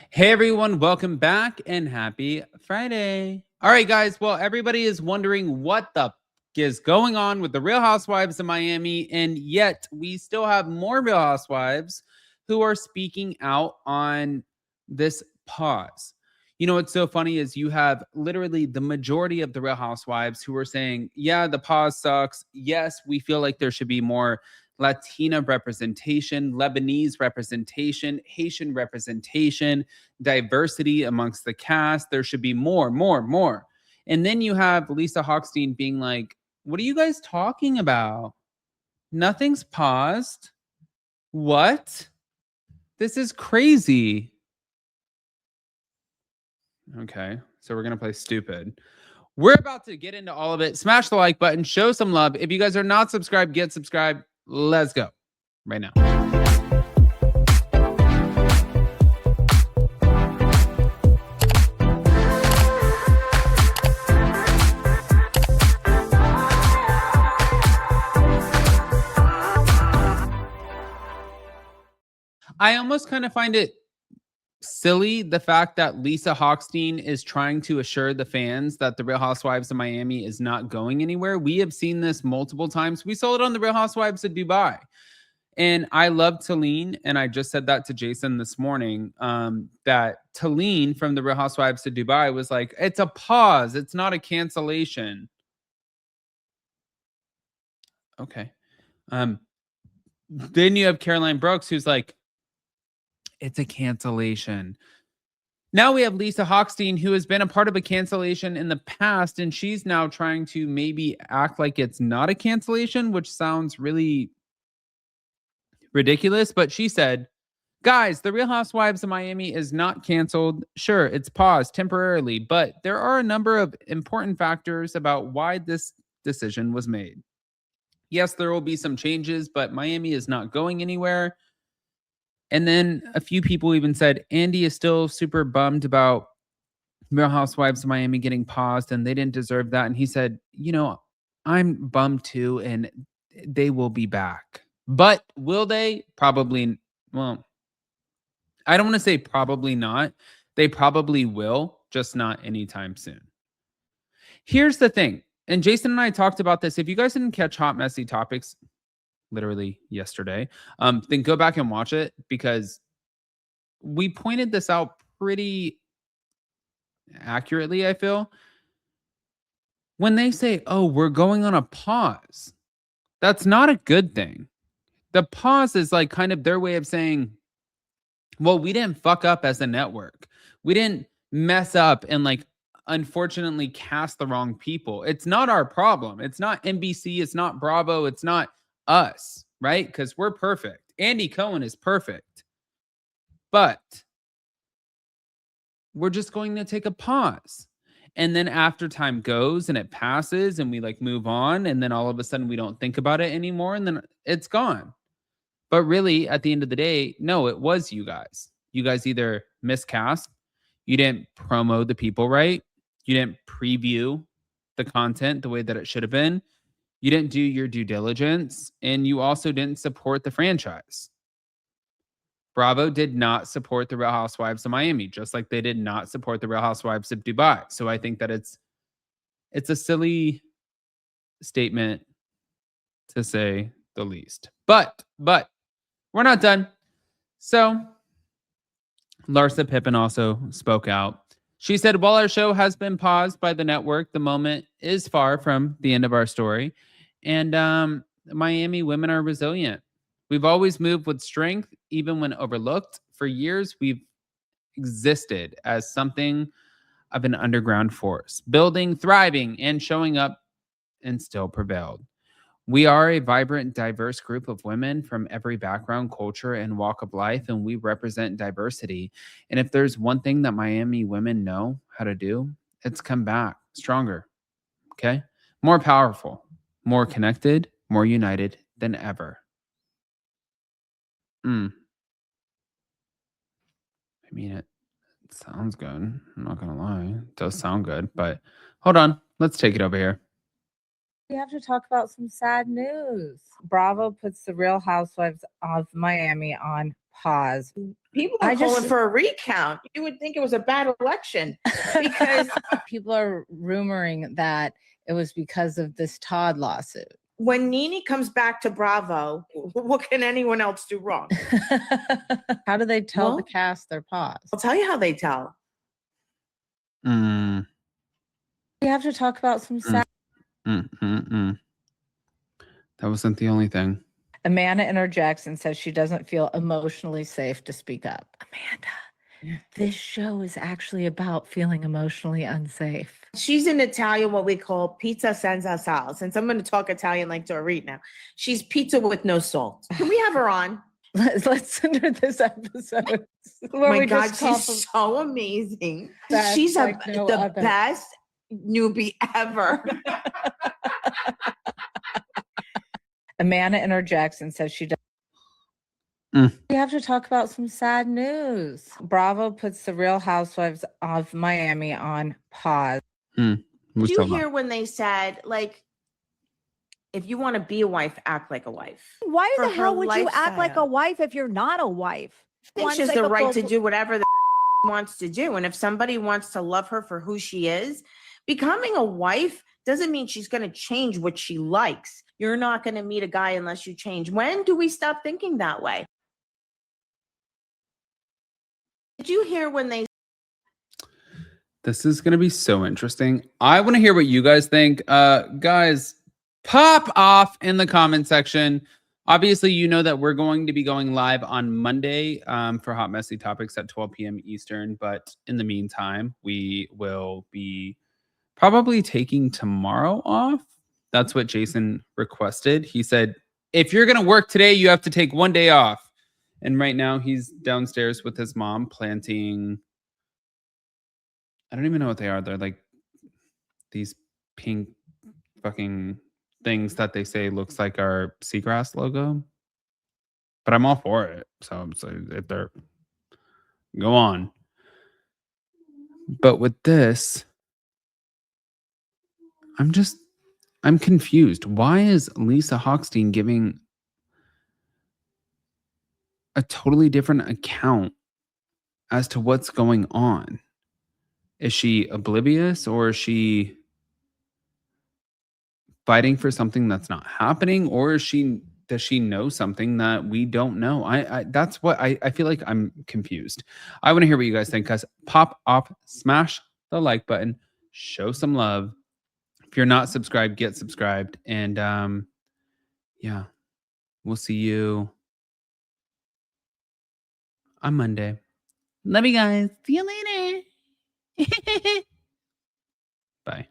Hey everyone, welcome back and happy Friday. All right, guys. Well, everybody is wondering what the is going on with the Real Housewives of Miami, and yet we still have more Real Housewives who are speaking out on this pause. You know what's so funny is you have literally the majority of the Real Housewives who are saying, yeah, the pause sucks. Yes, we feel like there should be more Latina representation, Lebanese representation, Haitian representation, diversity amongst the cast. There should be more, more, more. And then you have Lisa Hochstein being like, what are you guys talking about? Nothing's paused. What? This is crazy. Okay, so we're going to play stupid. We're about to get into all of it. Smash the like button, show some love. If you guys are not subscribed, get subscribed. Let's go right now. I almost kind of find it silly the fact that Lisa Hochstein is trying to assure the fans that the Real Housewives of Miami is not going anywhere. We have seen this multiple times. We saw it on the Real Housewives of Dubai. And I love Talene, and I just said that to Jason this morning, that Talene from the Real Housewives of Dubai was like, it's a pause. It's not a cancellation. Okay. Then you have Caroline Brooks, who's like, it's a cancellation. Now we have Lisa Hochstein, who has been a part of a cancellation in the past, and she's now trying to maybe act like it's not a cancellation, which sounds really ridiculous. But she said, guys, the Real Housewives of Miami is not canceled. Sure, it's paused temporarily, but there are a number of important factors about why this decision was made. Yes, there will be some changes, but Miami is not going anywhere. And then a few people even said Andy is still super bummed about Real Housewives of Miami getting paused and they didn't deserve that. And he said, you know, I'm bummed too, and they will be back. But will they? Probably. Well, I don't want to say probably not. They probably will, just not anytime soon. Here's the thing. And Jason and I talked about this. If you guys didn't catch Hot Messy Topics literally yesterday, then go back and watch it, because we pointed this out pretty accurately, I feel. When they say, oh, we're going on a pause, that's not a good thing. The pause is like kind of their way of saying, well, we didn't fuck up as a network. We didn't mess up and like unfortunately cast the wrong people. It's not our problem. It's not NBC. It's not Bravo. It's not us, right? Because we're perfect. Andy Cohen is perfect. But we're just going to take a pause. And then after time goes and it passes and we like move on, and then all of a sudden we don't think about it anymore, and then it's gone. But really, at the end of the day, no, it was you guys. You guys either miscast, you didn't promo the people right, you didn't preview the content the way that it should have been, you didn't do your due diligence, and you also didn't support the franchise. Bravo did not support the Real Housewives of Miami, just like they did not support the Real Housewives of Dubai. So I think that it's a silly statement, to say the least. But we're not done. So Larsa Pippen also spoke out. She said, while our show has been paused by the network, the moment is far from the end of our story. And Miami women are resilient. We've always moved with strength, even when overlooked. For years, we've existed as something of an underground force, building, thriving, and showing up, and still prevailed. We are a vibrant, diverse group of women from every background, culture, and walk of life, and we represent diversity. And if there's one thing that Miami women know how to do, it's come back stronger, okay? More powerful, more connected, more united than ever. I mean, it sounds good. I'm not going to lie. It does sound good, but hold on. Let's take it over here. We have to talk about some sad news. Bravo puts the Real Housewives of Miami on pause. People are calling for a recount. You would think it was a bad election because people are rumoring that it was because of this Todd lawsuit. when Nene comes back to Bravo, what can anyone else do wrong? How do they tell the cast their pause? I'll tell you how they tell. We have to talk about some sad. That wasn't the only thing. Amanda interjects and says she doesn't feel emotionally safe to speak up. Amanda, this show is actually about feeling emotionally unsafe. She's in Italian, what we call pizza senza sal. Since I'm going to talk Italian like Dorit now, she's pizza with no salt. Can we have her on? Let's enter this episode. Oh my God, she's so amazing. She's like the best newbie ever. Amanda interjects and says she does. We have to talk about some sad news. Bravo puts the Real Housewives of Miami on pause. Did you hear when they said, like, if you want to be a wife, act like a wife? Why the hell would you act like a wife if you're not a wife? I think she has the right to do whatever the wants to do. And if somebody wants to love her for who she is, becoming a wife doesn't mean she's going to change what she likes. You're not going to meet a guy unless you change. When do we stop thinking that way? Did you hear when they... This is going to be so interesting. I want to hear what you guys think. Guys, pop off in the comment section. Obviously, you know that we're going to be going live on Monday for Hot Messy Topics at 12 p.m. Eastern. But in the meantime, we will be probably taking tomorrow off. That's what Jason requested. He said, if you're going to work today, you have to take one day off. And right now he's downstairs with his mom planting. I don't even know what they are. They're like these pink fucking things that they say looks like our seagrass logo. But I'm all for it. So if they're go on. But with this, I'm confused. Why is Lisa Hochstein giving a totally different account as to what's going on? Is she oblivious, or is she fighting for something that's not happening, or does she know something that we don't know? That's what I feel like. I'm confused. I want to hear what you guys think, guys. Pop off, smash the like button, show some love. If you're not subscribed, get subscribed. And yeah, we'll see you on Monday. Love you guys. See you later. Bye.